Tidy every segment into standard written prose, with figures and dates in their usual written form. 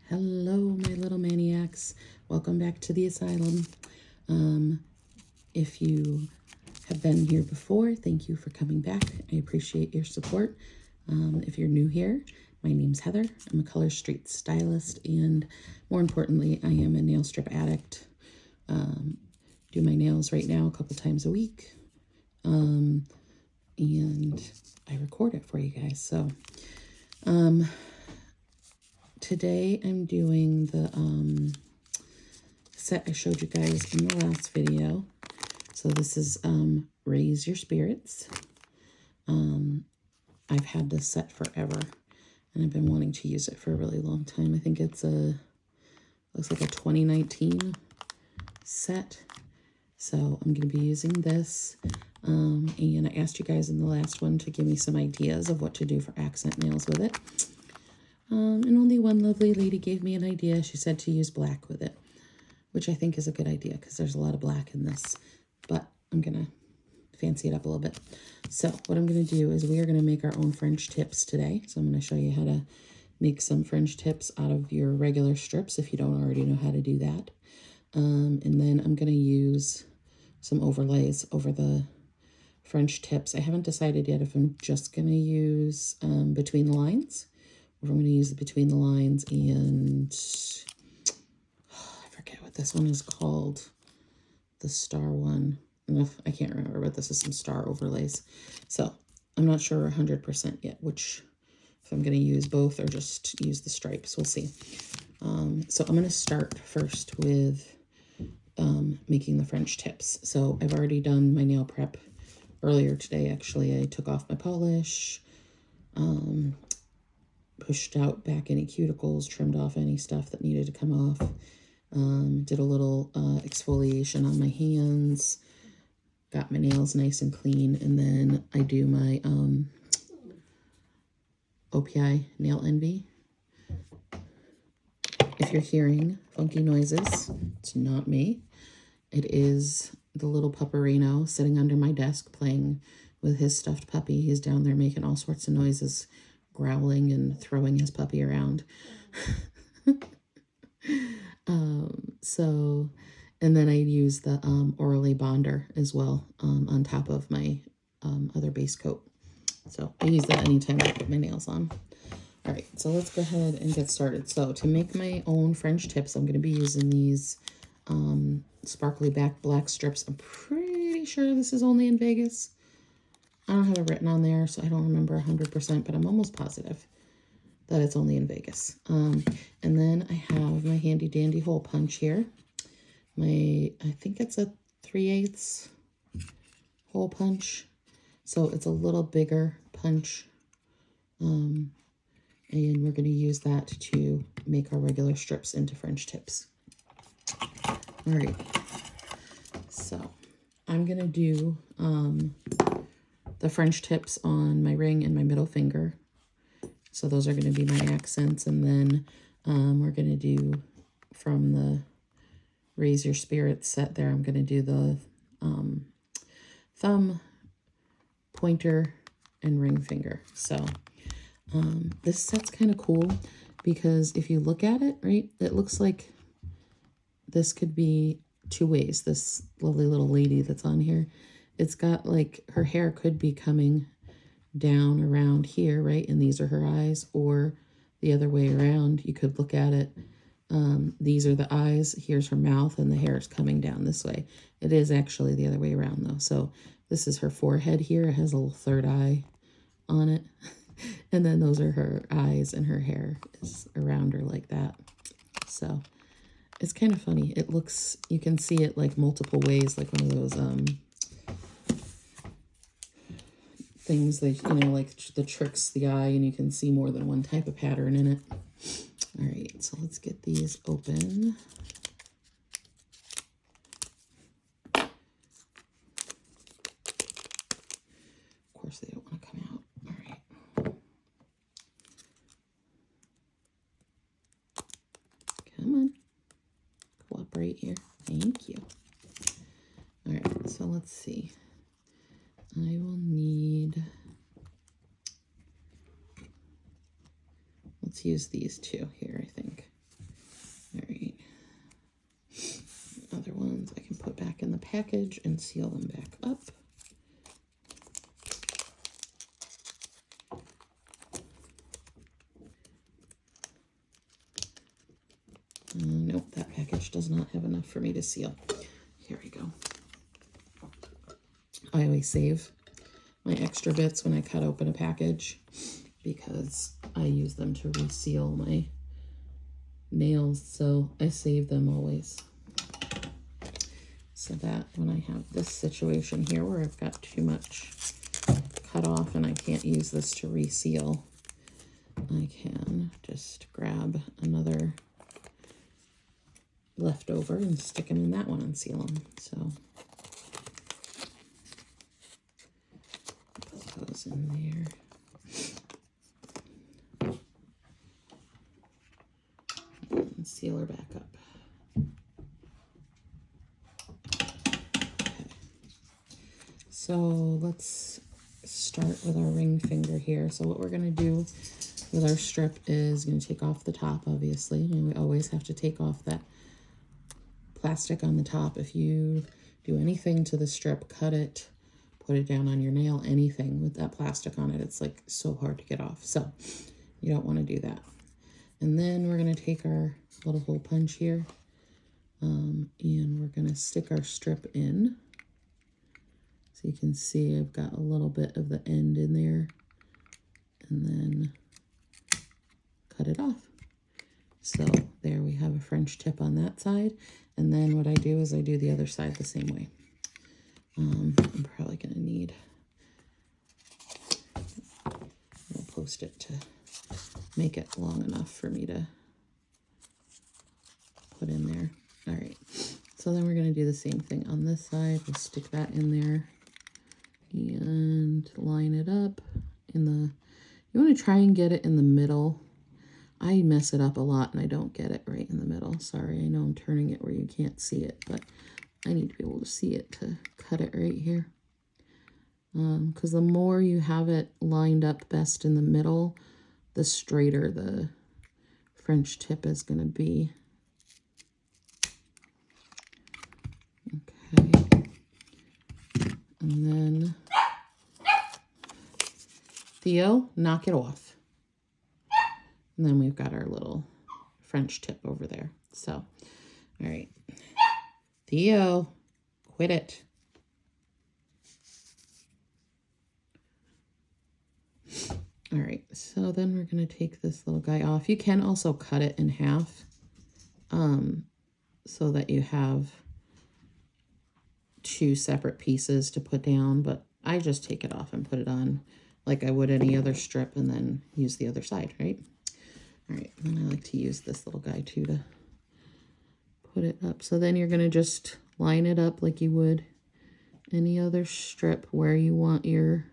Hello, my little maniacs. Welcome back to the asylum. If you have been here before, thank you for coming back. I appreciate your support. If you're new here, my name's Heather. I'm a ColorStreet stylist, and more importantly, I am a nail strip addict. Do my nails right now a couple times a week, and I record it for you guys. So, today I'm doing the set I showed you guys in the last video. So this is Raise Your Spirits. I've had this set forever, and I've been wanting to use it for a really long time. I think it's looks like a 2019 set. So I'm going to be using this. And I asked you guys in the last one to give me some ideas of what to do for accent nails with it. And only one lovely lady gave me an idea. She said to use black with it, which I think is a good idea because there's a lot of black in this. But I'm going to fancy it up a little bit. So what I'm going to do is we are going to make our own French tips today. So I'm going to show you how to make some French tips out of your regular strips if you don't already know how to do that. And then I'm going to use some overlays over the French tips. I haven't decided yet if I'm just going to use between the lines, or if I'm going to use the between the lines and I forget what this one is called. The star one. I can't remember, but this is some star overlays. So I'm not sure 100% yet which, if I'm going to use both or just use the stripes. We'll see. So I'm going to start first with making the French tips. So I've already done my nail prep earlier today. Actually, I took off my polish, pushed out back any cuticles, trimmed off any stuff that needed to come off, did a little exfoliation on my hands, got my nails nice and clean, and then I do my OPI Nail Envy. If you're hearing funky noises, it's not me. It is the little pupperino sitting under my desk playing with his stuffed puppy. He's down there making all sorts of noises, growling and throwing his puppy around. And then I use the Orally Bonder as well on top of my other base coat. So I use that anytime I put my nails on. All right, so let's go ahead and get started. So to make my own French tips, I'm going to be using these sparkly black strips. I'm pretty sure this is only in Vegas. I don't have it written on there, so I don't remember 100%, but I'm almost positive that it's only in Vegas. And then I have my handy dandy hole punch here. I think it's a 3/8 hole punch. So it's a little bigger punch. And we're going to use that to make our regular strips into French tips. All right. So I'm going to do the French tips on my ring and my middle finger. So those are going to be my accents. And then we're going to do from the Raise Your Spirits set there, I'm going to do the thumb, pointer, and ring finger. So this set's kind of cool because if you look at it, right, it looks like this could be two ways. This lovely little lady that's on here, it's got like her hair could be coming down around here, right? And these are her eyes, or the other way around. You could look at it. These are the eyes. Here's her mouth, and the hair is coming down this way. It is actually the other way around, though. So this is her forehead here. It has a little third eye on it. And then those are her eyes, and her hair is around her like that. So it's kind of funny. It looks, you can see it like multiple ways, like one of those things that, you know, like the tricks the eye, and you can see more than one type of pattern in it. All right, so let's get these open. Of course, they don't want to come out. All right. Come on. Cooperate here. Thank you. All right, so let's see. I will need, let's use these two here, I think. in the package and seal them back up. Nope, that package does not have enough for me to seal. Here we go. I always save my extra bits when I cut open a package because I use them to reseal my nails, so I save them always. So that when I have this situation here where I've got too much cut off and I can't use this to reseal, I can just grab another leftover and stick them in that one and seal them. So put those in there and seal her back up. Okay. So let's start with our ring finger here. So what we're going to do with our strip is going to take off the top, obviously, and we always have to take off that plastic on the top. If you do anything to the strip, cut it, put it down on your nail, anything with that plastic on it, it's like so hard to get off. So you don't want to do that. And then we're going to take our little hole punch here and we're going to stick our strip in. So you can see I've got a little bit of the end in there and then cut it off. So there we have a French tip on that side. And then what I do is I do the other side the same way. I'm probably going to need a Post-it to make it long enough for me to put in there. All right. So then we're going to do the same thing on this side. We'll stick that in there and line it up in the, you want to try and get it in the middle. I mess it up a lot and I don't get it right in the middle. Sorry, I know I'm turning it where you can't see it, but I need to be able to see it to cut it right here. Because the more you have it lined up best in the middle, the straighter the French tip is going to be. Okay. And then, Theo, knock it off. And then we've got our little French tip over there. So, all right. Theo, quit it. All right, so then we're going to take this little guy off. You can also cut it in half so that you have two separate pieces to put down, but I just take it off and put it on like I would any other strip and then use the other side, right? All right, and I like to use this little guy too to put it up. So then you're going to just line it up like you would any other strip where you want your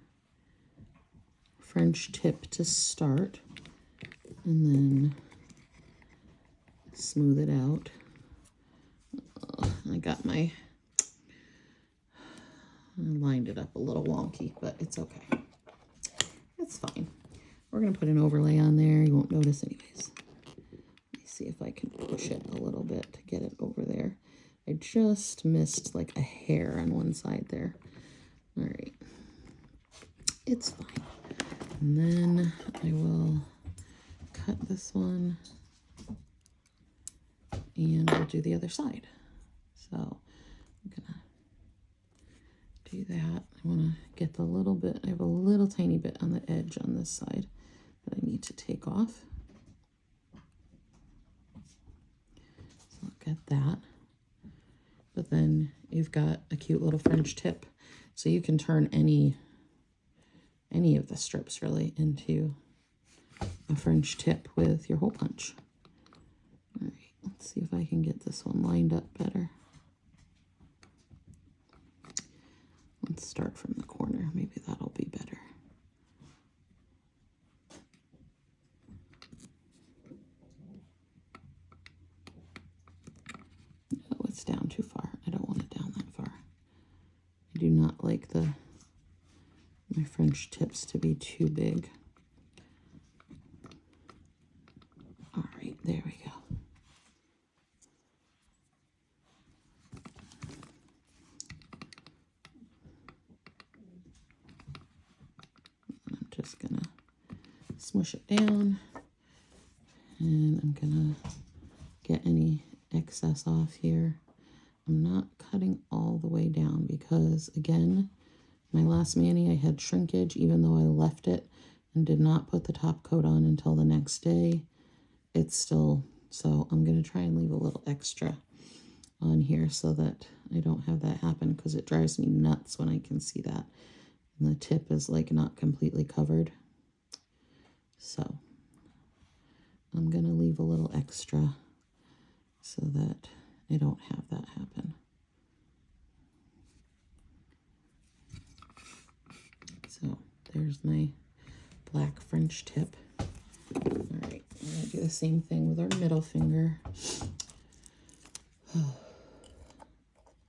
French tip to start. And then smooth it out. I lined it up a little wonky, but it's okay. It's fine. We're going to put an overlay on there. You won't notice anyways. Let me see if I can push it a little bit to get it over there. I just missed like a hair on one side there. All right. It's fine. And then I will cut this one and we'll do the other side. So I'm going to do that. I want to get the little bit, I have a little tiny bit on the edge on this side that I need to take off. So I'll get that. But then you've got a cute little French tip. So you can turn any of the strips really into a French tip with your hole punch. All right, let's see if I can get this one lined up better. Let's start from the corner. Maybe that'll be better. No, it's down too far. I don't want it down that far. I do not like my French tips to be too big. All right, there we go. just gonna smush it down, and I'm gonna get any excess off here. I'm not cutting all the way down because, again, my last mani I had shrinkage even though I left it and did not put the top coat on until the next day. It's still, so I'm going to try and leave a little extra on here so that I don't have that happen, because it drives me nuts when I can see that. And the tip is like not completely covered. So I'm going to leave a little extra so that I don't have that happen. So there's my black French tip. All right, we're going to do the same thing with our middle finger.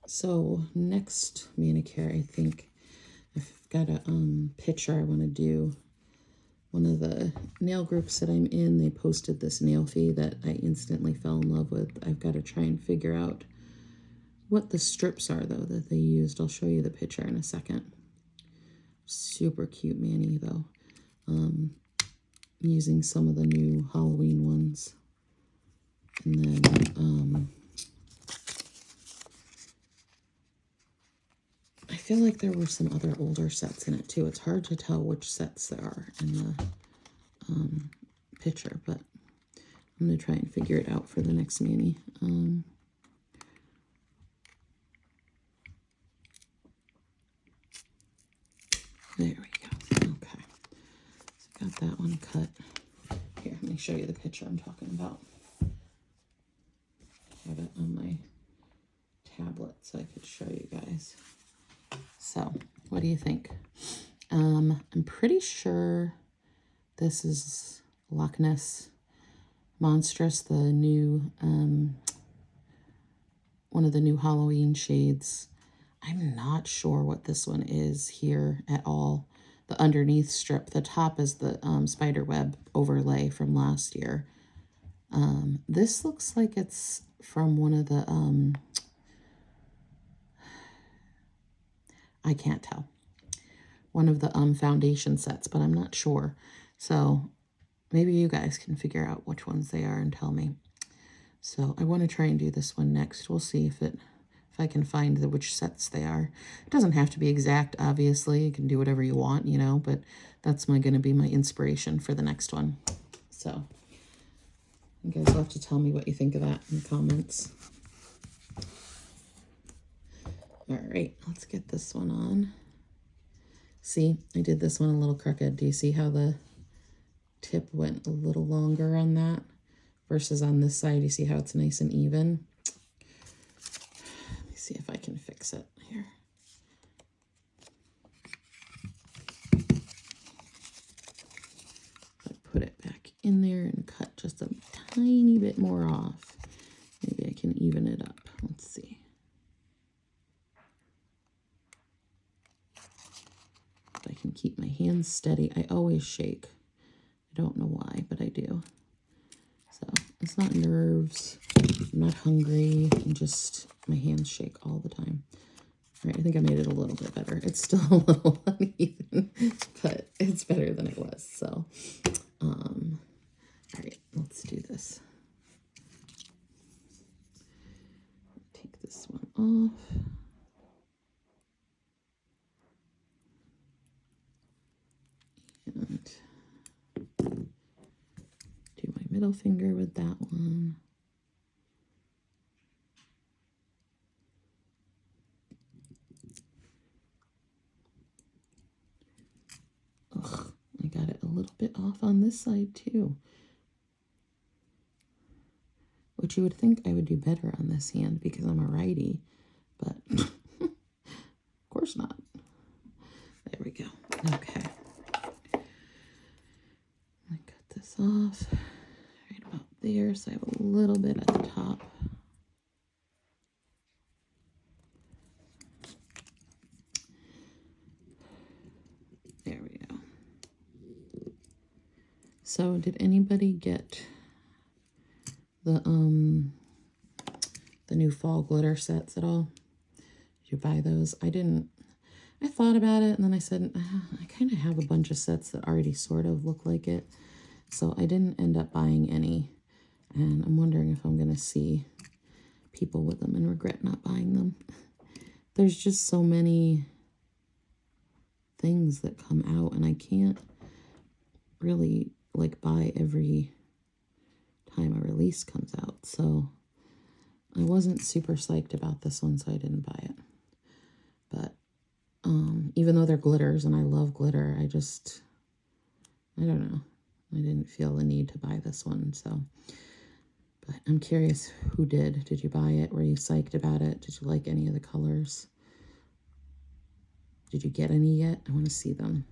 So next manicure, I think I've got a picture I want to do. One of the nail groups that I'm in, they posted this nail fee that I instantly fell in love with. I've got to try and figure out what the strips are, though, that they used. I'll show you the picture in a second. Super cute mani, though. Using some of the new Halloween ones. And then I feel like there were some other older sets in it, too. It's hard to tell which sets there are in the picture, but I'm going to try and figure it out for the next mani. There we go. Okay. So got that one cut. Here, let me show you the picture I'm talking about. I have it on my tablet so I could show you guys. So, what do you think? I'm pretty sure this is Loch Ness Monstrous, the new, one of the new Halloween shades. I'm not sure what this one is here at all. The underneath strip, the top is the spider web overlay from last year. This looks like it's from one of the, I can't tell, one of the foundation sets, but I'm not sure. So maybe you guys can figure out which ones they are and tell me. So I want to try and do this one next. We'll see if I can find which sets they are. It doesn't have to be exact, obviously. You can do whatever you want, you know, but that's going to be my inspiration for the next one. So you guys will have to tell me what you think of that in the comments. All right, let's get this one on. See, I did this one a little crooked. Do you see how the tip went a little longer on that versus on this side? You see how it's nice and even? Let me see if I can fix it here. I put it back in there and cut just a tiny bit more off. Maybe I can even it up. Let's see. If I can keep my hands steady. I always shake. I don't know why, but I do. So it's not nerves. I'm not hungry. I'm just, my hands shake all the time. All right, I think I made it a little bit better. It's still a little uneven, but it's better than it was. So, all right, let's do this. Take this one off. And do my middle finger with that one. Ugh, I got it a little bit off on this side too. Which you would think I would do better on this hand because I'm a righty, but of course not. There we go. Okay. I cut this off right about there, so I have a little bit at the top. There we go. So did anybody get the new fall glitter sets at all? Did you buy those? I didn't. I thought about it, and then I said, I kind of have a bunch of sets that already sort of look like it. So I didn't end up buying any. And I'm wondering if I'm going to see people with them and regret not buying them. There's just so many things that come out, and I can't really like buy every time a release comes out. So I wasn't super psyched about this one, so I didn't buy it. But even though they're glitters and I love glitter, I don't know. I didn't feel the need to buy this one. So, but I'm curious who did. Did you buy it? Were you psyched about it? Did you like any of the colors? Did you get any yet? I want to see them.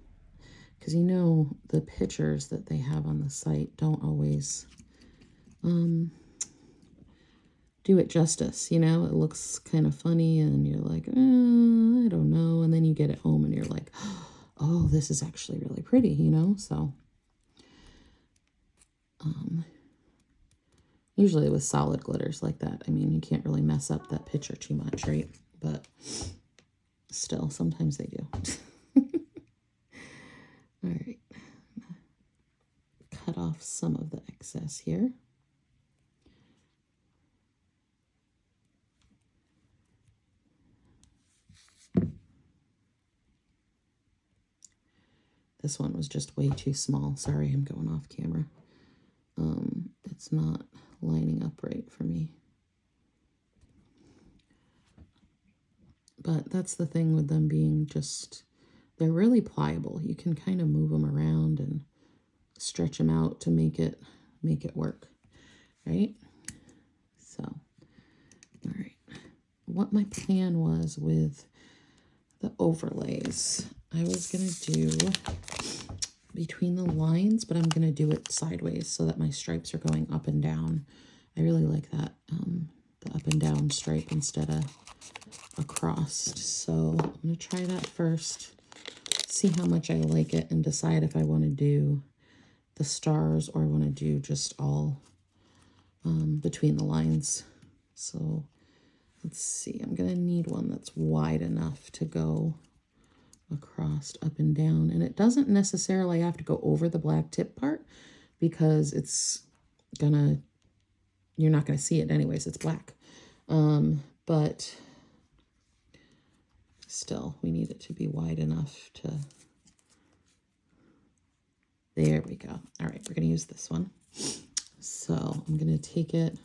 Because you know the pictures that they have on the site don't always do it justice, you know? It looks kind of funny and you're like, I don't know. And then you get it home and you're like, oh, this is actually really pretty, you know? So usually with solid glitters like that, I mean, you can't really mess up that picture too much, right? But still, sometimes they do. All right. Cut off some of the excess here. This one was just way too small. Sorry, I'm going off camera. It's not lining up right for me. But that's the thing with them being just, they're really pliable. You can kind of move them around and stretch them out to make it work, right? So, all right. What my plan was with the overlays, I was going to do between the lines, but I'm going to do it sideways so that my stripes are going up and down. I really like that, the up and down stripe instead of across. So I'm going to try that first, see how much I like it, and decide if I want to do the stars or I want to do just all between the lines. So let's see, I'm going to need one that's wide enough to go across up and down, and it doesn't necessarily have to go over the black tip part because you're not gonna see it anyways, it's black, but still we need it to be wide enough to, there we go. All right, we're gonna use this one. So I'm gonna take it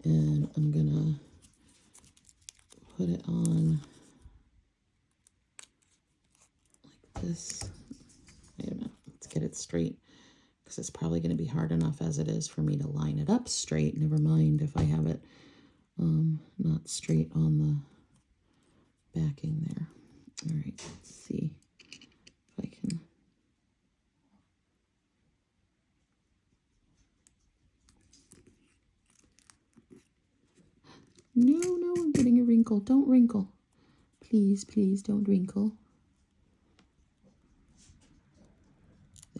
and I'm gonna put it on this. Wait a minute, let's get it straight because it's probably going to be hard enough as it is for me to line it up straight. Never mind if I have it not straight on the backing there. All right, let's see if I can. No, I'm getting a wrinkle. Don't wrinkle. Please, please don't wrinkle.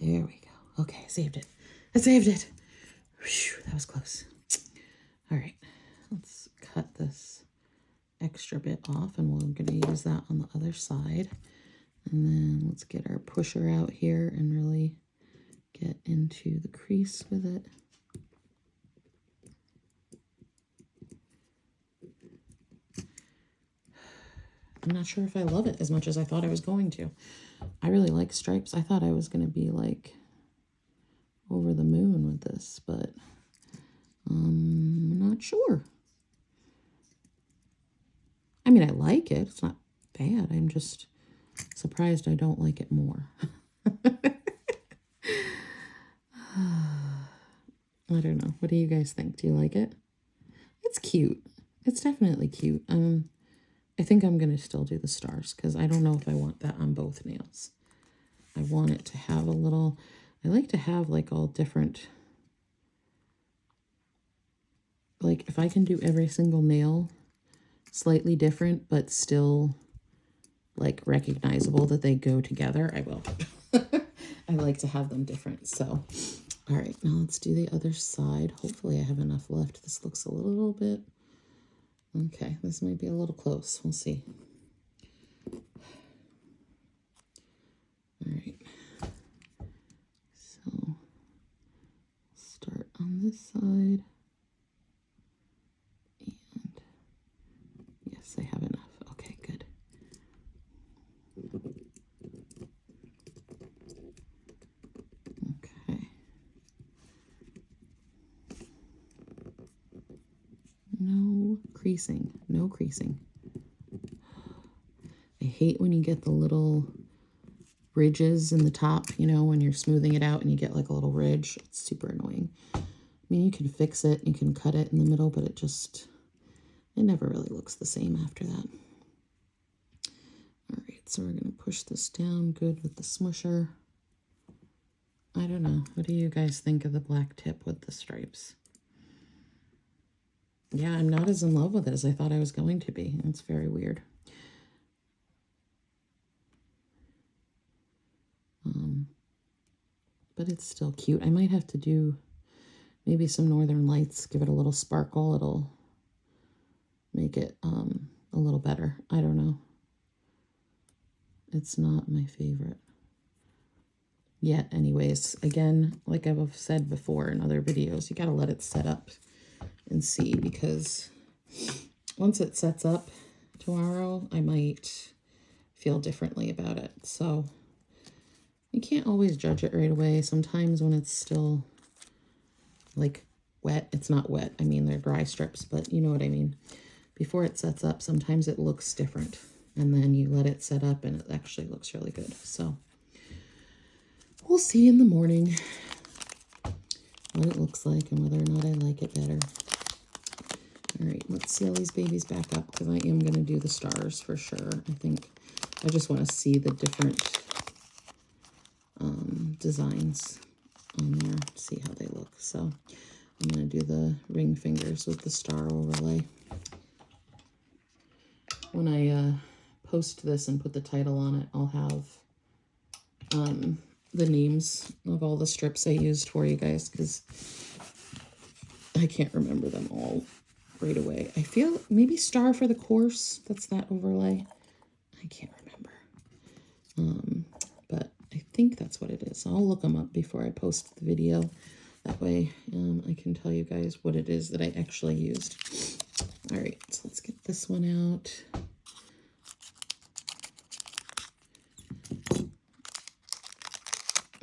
There we go. Okay, I saved it. I saved it. Whew, that was close. All right, let's cut this extra bit off, and we're going to use that on the other side. And then let's get our pusher out here and really get into the crease with it. I'm not sure if I love it as much as I thought I was going to. I really like stripes. I thought I was going to be like over the moon with this, but I'm not sure. I mean, I like it. It's not bad. I'm just surprised I don't like it more. I don't know. What do you guys think? Do you like it? It's cute. It's definitely cute. I think I'm going to still do the stars because I don't know if I want that on both nails. I want it to have a little, I like to have like all different, like if I can do every single nail slightly different, but still like recognizable that they go together, I will. I like to have them different. So, all right, now let's do the other side. Hopefully I have enough left. This looks a little bit, okay, this might be a little close. We'll see. right. So start on this side. And yes, I have enough. Okay, good. Okay. No creasing, no creasing. I hate when you get the little ridges in the top, you know, when you're smoothing it out and you get like a little ridge. It's super annoying. I mean, you can fix it, you can cut it in the middle, but it never really looks the same after that. All right, so we're going to push this down good with the smusher. I don't know. What do you guys think of the black tip with the stripes? Yeah, I'm not as in love with it as I thought I was going to be. It's very weird. But it's still cute. I might have to do maybe some Northern Lights, give it a little sparkle. It'll make it a little better. I don't know. It's not my favorite yet anyways. Again, like I've said before in other videos, you got to let it set up and see, because once it sets up tomorrow, I might feel differently about it. So you can't always judge it right away. Sometimes when it's still like wet, it's not wet. I mean, they're dry strips, but you know what I mean. Before it sets up, sometimes it looks different. And then you let it set up and it actually looks really good. So we'll see in the morning what it looks like and whether or not I like it better. All right, let's seal these babies back up because I am going to do the stars for sure. I just want to see the different designs on there, see how they look. So I'm going to do the ring fingers with the star overlay. When I post this and put the title on it, I'll have the names of all the strips I used for you guys, because I can't remember them all right away. I feel maybe Star for the Course, that's that overlay. I can't remember. But I think that's what it is. I'll look them up before I post the video. That way I can tell you guys what it is that I actually used. All right, so let's get this one out.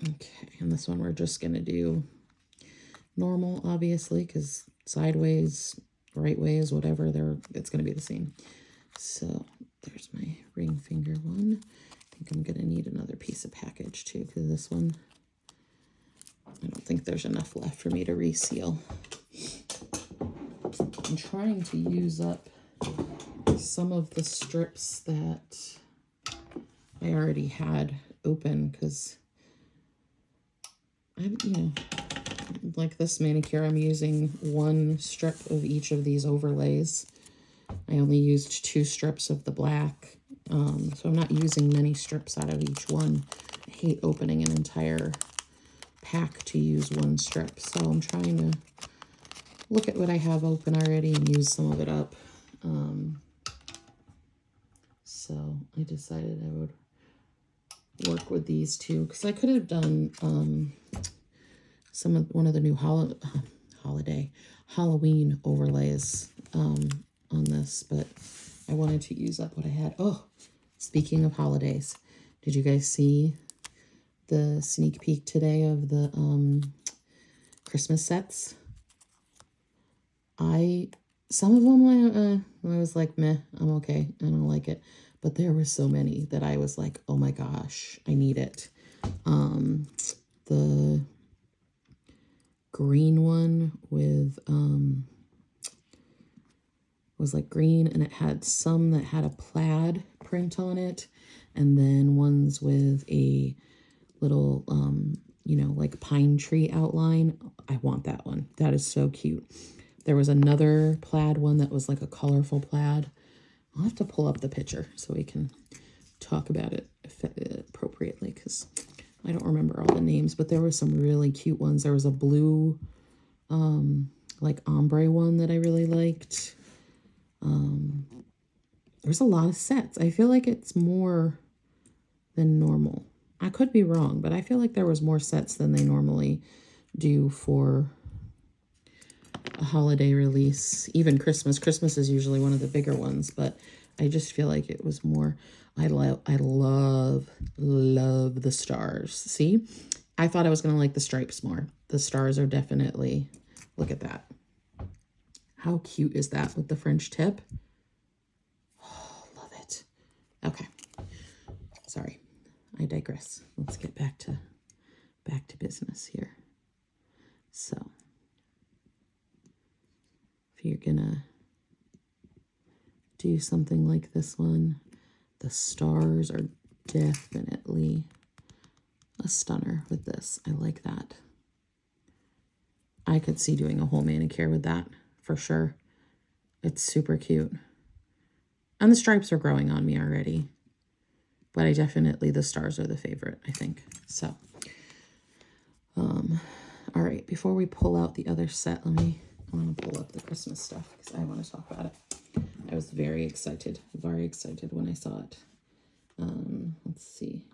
Okay, and this one we're just going to do normal, obviously, because sideways, right ways, whatever, it's going to be the same. So there's my ring finger one. I think I'm going to need another piece of package too, because this one, I don't think there's enough left for me to reseal. I'm trying to use up some of the strips that I already had open, because like this manicure, I'm using one strip of each of these overlays. I only used 2 strips of the black, so I'm not using many strips out of each one. I hate opening an entire pack to use one strip, so I'm trying to look at what I have open already and use some of it up. So I decided I would work with these 2, because I could have done one of the new Halloween overlays on this, but I wanted to use up what I had. Oh, speaking of holidays, did you guys see the sneak peek today of the Christmas sets? Some of them I was like, meh, I'm okay, I don't like it. But there were so many that I was like, oh my gosh, I need it. The green one with was like green, and it had some that had a plaid print on it, and then ones with a little like pine tree outline. I want that one. That is so cute. There was another plaid one that was like a colorful plaid. I'll have to pull up the picture so we can talk about it appropriately, because I don't remember all the names, but there were some really cute ones. There was a blue like ombre one that I really liked. There's a lot of sets. I feel like it's more than normal. I could be wrong, but I feel like there was more sets than they normally do for a holiday release. Even Christmas. Christmas is usually one of the bigger ones, but I just feel like it was more. I love the stars. See? I thought I was going to like the stripes more. The stars are definitely, look at that. How cute is that with the French tip? Oh, love it. Okay. Sorry, I digress. Let's get back to business here. So, if you're gonna do something like this one, the stars are definitely a stunner with this. I like that. I could see doing a whole manicure with that for sure. It's super cute. And the stripes are growing on me already. But I definitely, the stars are the favorite, I think. So, all right, before we pull out the other set, I want to pull up the Christmas stuff because I want to talk about it. I was very excited when I saw it. Let's see.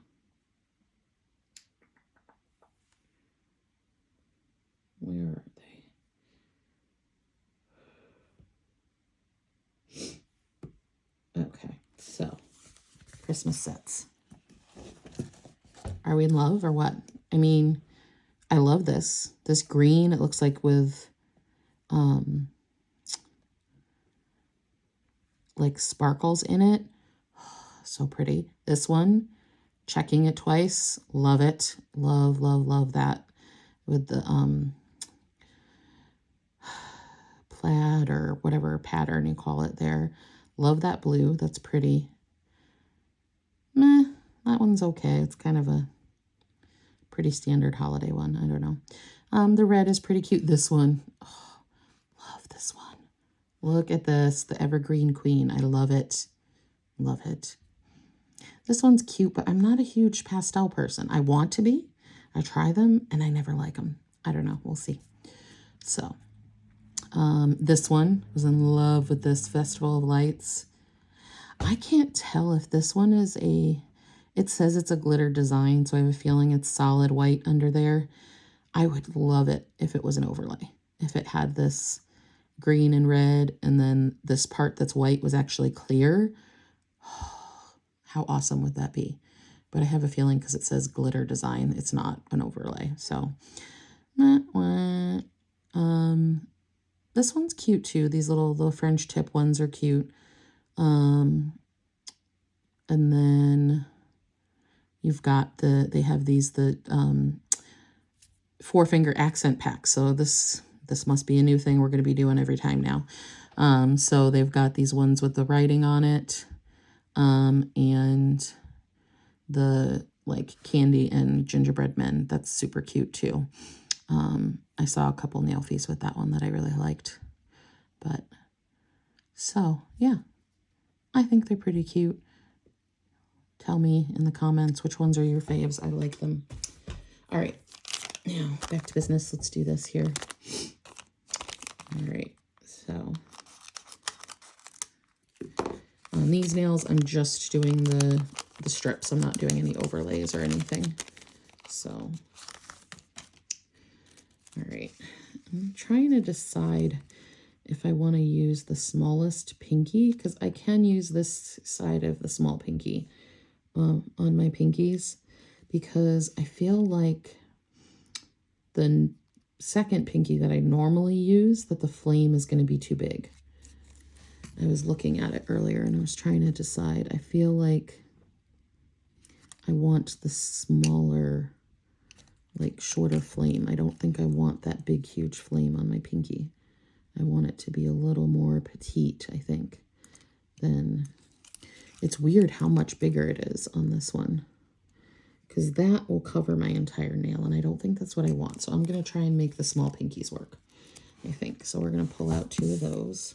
Where are they? Okay, so Christmas sets. Are we in love or what? I mean, I love this. This green, it looks like with like sparkles in it. So pretty. This one, checking it twice. Love it. Love that. With the plaid or whatever pattern you call it there. Love that blue. That's pretty. Meh, that one's okay. It's kind of a pretty standard holiday one. I don't know. The red is pretty cute. This one. Oh, love this one. Look at this. The Evergreen Queen. I love it. Love it. This one's cute, but I'm not a huge pastel person. I want to be. I try them, and I never like them. I don't know. We'll see. So, this one, was in love with this Festival of Lights. I can't tell if this one is it says it's a glitter design, so I have a feeling it's solid white under there. I would love it if it was an overlay. If it had this green and red, and then this part that's white was actually clear. How awesome would that be? But I have a feeling because it says glitter design, it's not an overlay. So, this one's cute too. These little French tip ones are cute. And then you've got they have these, the 4-finger accent packs. So this must be a new thing we're going to be doing every time now. So they've got these ones with the writing on it. And the like candy and gingerbread men. That's super cute too. I saw a couple nail fees with that one that I really liked. But so yeah, I think they're pretty cute. Tell me in the comments which ones are your faves. I like them. All right, now back to business. Let's do this here. All right, so on these nails, I'm just doing the strips. I'm not doing any overlays or anything. So, all right. I'm trying to decide if I want to use the smallest pinky, because I can use this side of the small pinky on my pinkies, because I feel like the second pinky that I normally use, that the flame is going to be too big. I was looking at it earlier and I was trying to decide. I feel like I want the smaller, like shorter flame. I don't think I want that big, huge flame on my pinky. I want it to be a little more petite, I think. Then it's weird how much bigger it is on this one, because that will cover my entire nail, and I don't think that's what I want. So I'm going to try and make the small pinkies work, I think. So we're going to pull out 2 of those.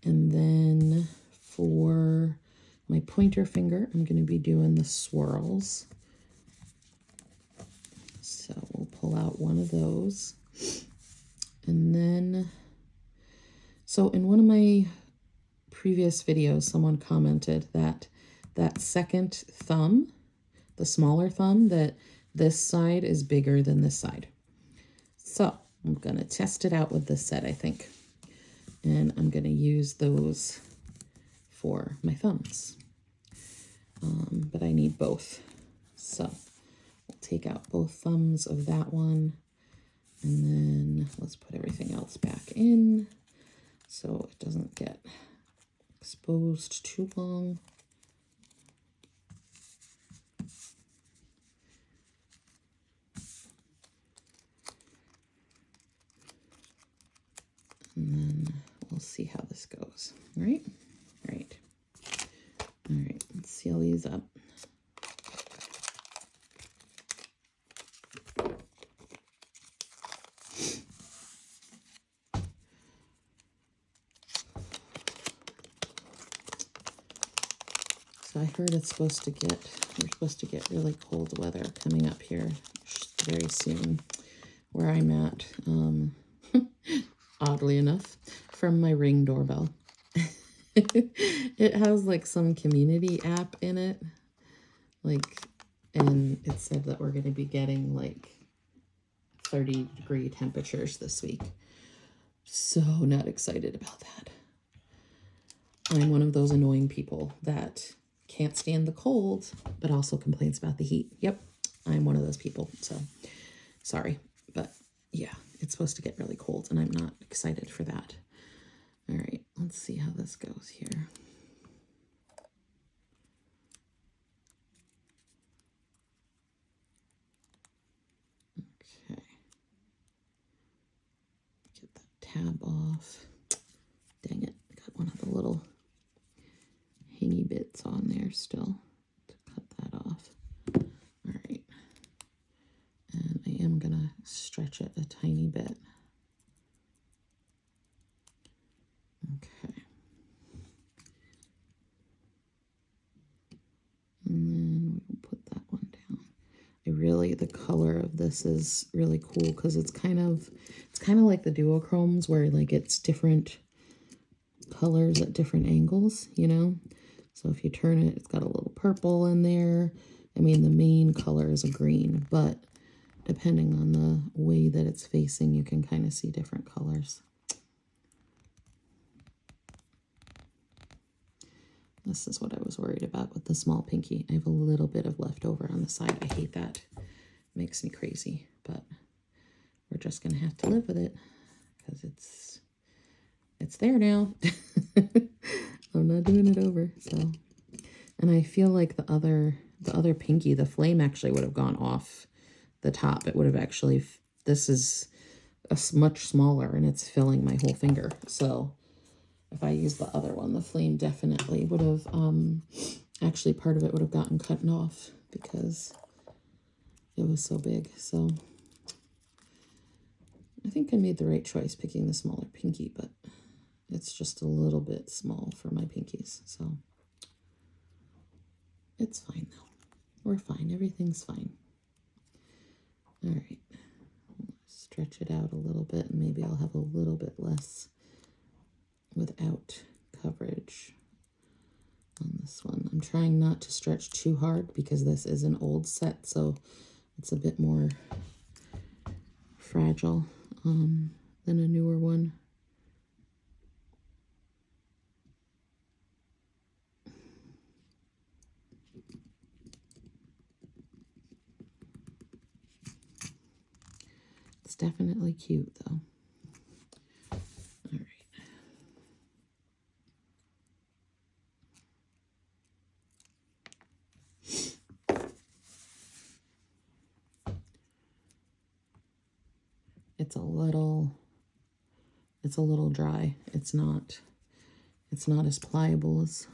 And then for my pointer finger, I'm going to be doing the swirls. So we'll pull out 1 of those. And then, so in one of my previous videos, someone commented that that second thumb, the smaller thumb, that this side is bigger than this side. So I'm going to test it out with this set, I think. And I'm going to use those for my thumbs. But I need both. So we'll take out both thumbs of that one. And then let's put everything else back in so it doesn't get exposed too long. And then we'll see how this goes. All right? All right. All right, let's seal these up. So I heard it's supposed to get, we're supposed to get really cold weather coming up here very soon, where I'm at, oddly enough, from my Ring doorbell. It has like some community app in it, like, and it said that we're going to be getting like 30-degree temperatures this week. So not excited about that. I'm one of those annoying people that can't stand the cold, but also complains about the heat. Yep, I'm one of those people. So sorry, but yeah, it's supposed to get really cold and I'm not excited for that. All right, let's see how this goes here. Okay. Get that tab off. Dang it, got one of the little hangy bits on there still to cut that off. All right. And I am gonna stretch it a tiny bit. Okay. And then we'll put that one down. The color of this is really cool because it's kind of like the duochromes where like it's different colors at different angles, you know? So if you turn it, it's got a little purple in there. I mean, the main color is a green, but depending on the way that it's facing, you can kind of see different colors. This is what I was worried about with the small pinky. I have a little bit of leftover on the side. I hate that. It makes me crazy, but we're just going to have to live with it because it's there now. I'm not doing it over. So, and I feel like the other pinky, the flame actually would have gone off the top. It would have actually, this is much smaller and it's filling my whole finger. So if I use the other one, the flame definitely would have, actually part of it would have gotten cut off because it was so big. So I think I made the right choice picking the smaller pinky, but it's just a little bit small for my pinkies. So it's fine though. We're fine. Everything's fine. All right. Stretch it out a little bit and maybe I'll have a little bit less without coverage on this one. I'm trying not to stretch too hard because this is an old set, so it's a bit more fragile than a newer one. It's definitely cute though. It's a little dry. It's not as pliable as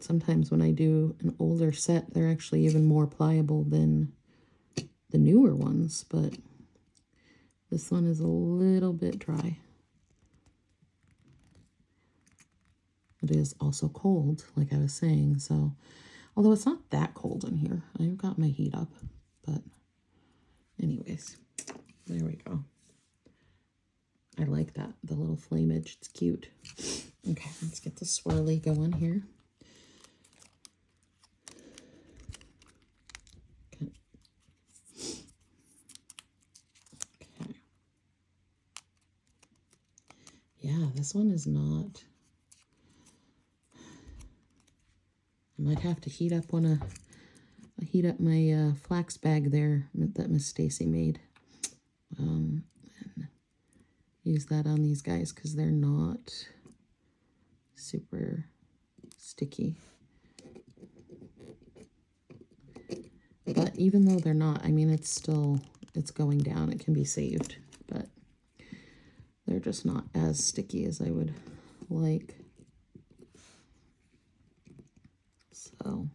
sometimes when I do an older set, they're actually even more pliable than the newer ones, but this one is a little bit dry. It is also cold, like I was saying, so although it's not that cold in here. I've got my heat up, but anyways, there we go. I like that, the little flamage. It's cute. Okay, let's get the swirly going here. yeah, this one is not. I might have to heat up my flax bag there that Miss Stacy made. And use that on these guys because they're not super sticky. But even though they're not, I mean, it's going down. It can be saved, but they're just not as sticky as I would like. So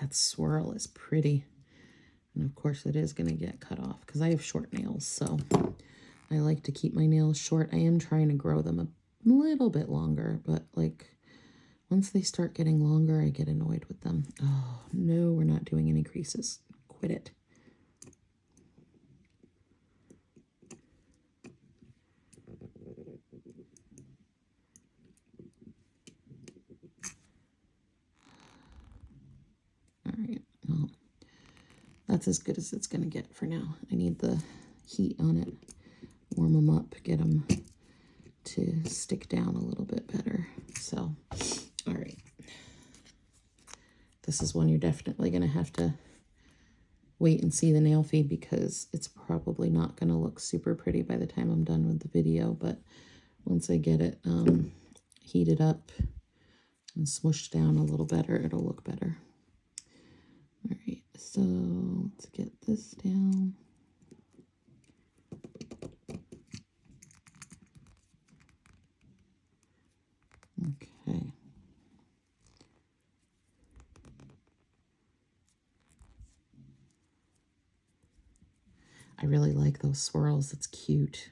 that swirl is pretty. And of course it is going to get cut off because I have short nails. So I like to keep my nails short. I am trying to grow them a little bit longer, but like once they start getting longer, I get annoyed with them. Oh, no, we're not doing any creases. Quit it. All right, well, that's as good as it's going to get for now. I need the heat on it, warm them up, get them to stick down a little bit better. So, all right. This is one you're definitely going to have to wait and see the nail feed because it's probably not going to look super pretty by the time I'm done with the video. But once I get it heated up and smushed down a little better, it'll look better. All right, so let's get this down. Okay. I really like those swirls. It's cute.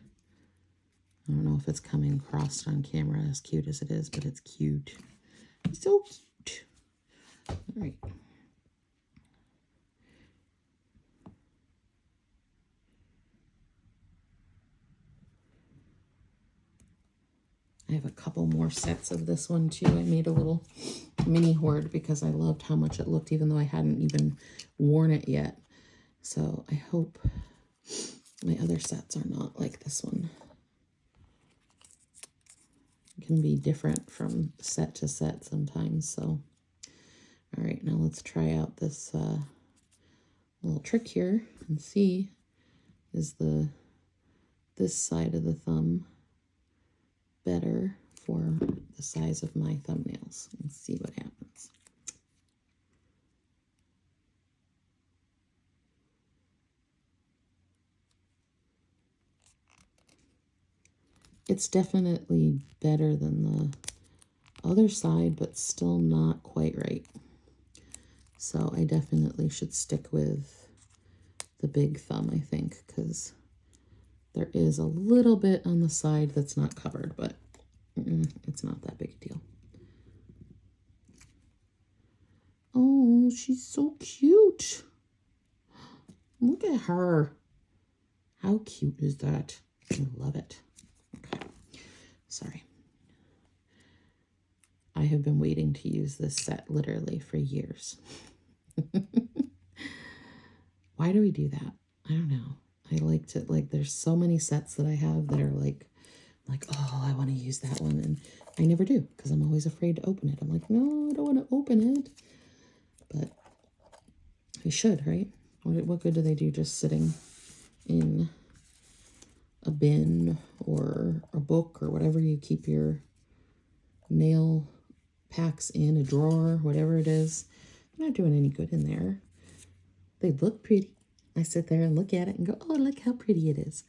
I don't know if it's coming across on camera as cute as it is, but it's cute. It's so cute. All right. I have a couple more sets of this one too. I made a little mini hoard because I loved how much it looked, even though I hadn't even worn it yet. So I hope my other sets are not like this one. It can be different from set to set sometimes. So, all right, now let's try out this little trick here and see, is this side of the thumb better for the size of my thumbnails? Let's see what happens. It's definitely better than the other side, but still not quite right. So I definitely should stick with the big thumb, I think, because there is a little bit on the side that's not covered, but it's not that big a deal. Oh, she's so cute. Look at her. How cute is that? I love it. Okay. Sorry. I have been waiting to use this set literally for years. Why do we do that? I don't know. I like to, like, there's so many sets that I have that are like, oh, I want to use that one. And I never do because I'm always afraid to open it. I'm like, no, I don't want to open it. But I should, right? What good do they do just sitting in a bin or a book or whatever you keep your nail packs in, a drawer, whatever it is? They're not doing any good in there. They look pretty. I sit there and look at it and go, oh, look how pretty it is.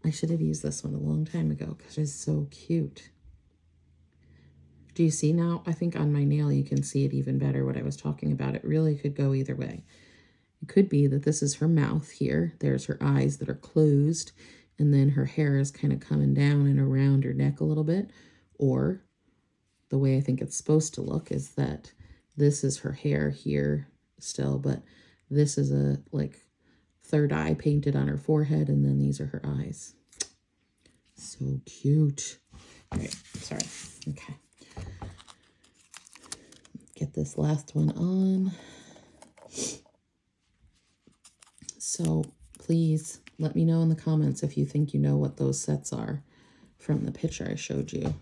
I should have used this one a long time ago because it's so cute. Do you see now? I think on my nail you can see it even better what I was talking about. It really could go either way. It could be that this is her mouth here. There's her eyes that are closed, and then her hair is kind of coming down and around her neck a little bit. Or the way I think it's supposed to look is that this is her hair here still, but this is a like third eye painted on her forehead, and then these are her eyes. So cute. All right, sorry. Okay. Get this last one on. So please let me know in the comments if you think you know what those sets are from the picture I showed you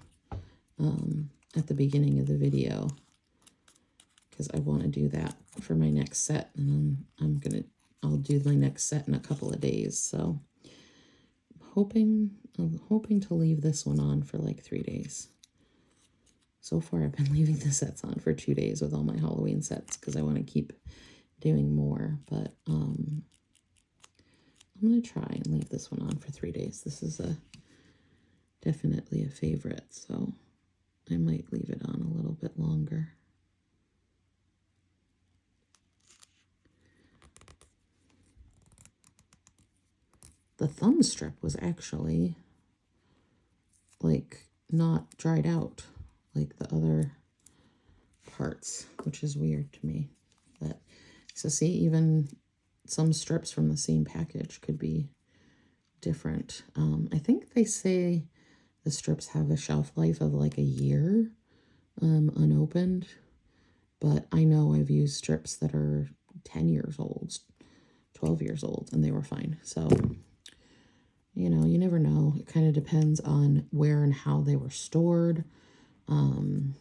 at the beginning of the video, because I want to do that for my next set, and I'll do my next set in a couple of days. So I'm hoping to leave this one on for like 3 days. So far, I've been leaving the sets on for 2 days with all my Halloween sets because I want to keep doing more. But I'm going to try and leave this one on for 3 days. This is definitely a favorite, so I might leave it on a little bit longer. The thumb strip was actually like not dried out like the other parts, which is weird to me. But so see, even some strips from the same package could be different. I think they say the strips have a shelf life of like a year unopened, but I know I've used strips that are 10 years old, 12 years old, and they were fine. So, you know, you never know. It kind of depends on where and how they were stored, and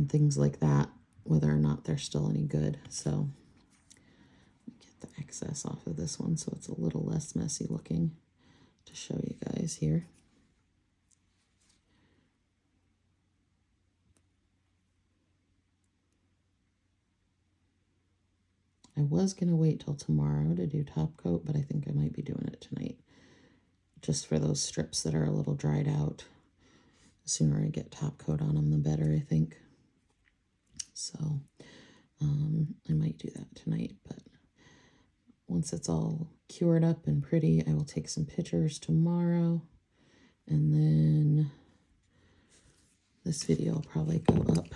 things like that, whether or not they're still any good. So get the excess off of this one so it's a little less messy looking to show you guys here. I was going to wait till tomorrow to do top coat, but I think I might be doing it tonight, just for those strips that are a little dried out. The sooner I get top coat on them, the better, I think. So I might do that tonight, but once it's all cured up and pretty, I will take some pictures tomorrow, and then this video will probably go up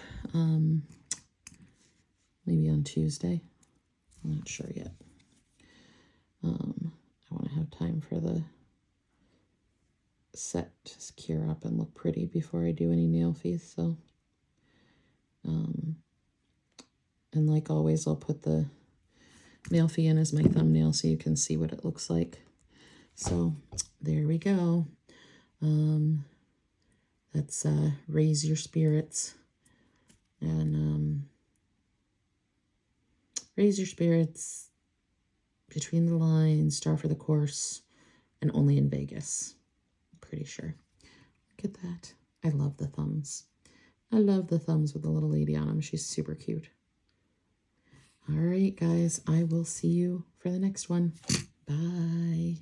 maybe on Tuesday. I'm not sure yet. I want to have time for the set to cure up and look pretty before I do any nail fees. So, and like always, I'll put the nail fee in as my thumbnail so you can see what it looks like. So there we go. That's Raise Your Spirits, and Raise Your Spirits, Between the Lines, Star for the Course, and Only in Vegas. I'm pretty sure. Look at that. I love the thumbs. I love the thumbs with the little lady on them. She's super cute. All right, guys. I will see you for the next one. Bye.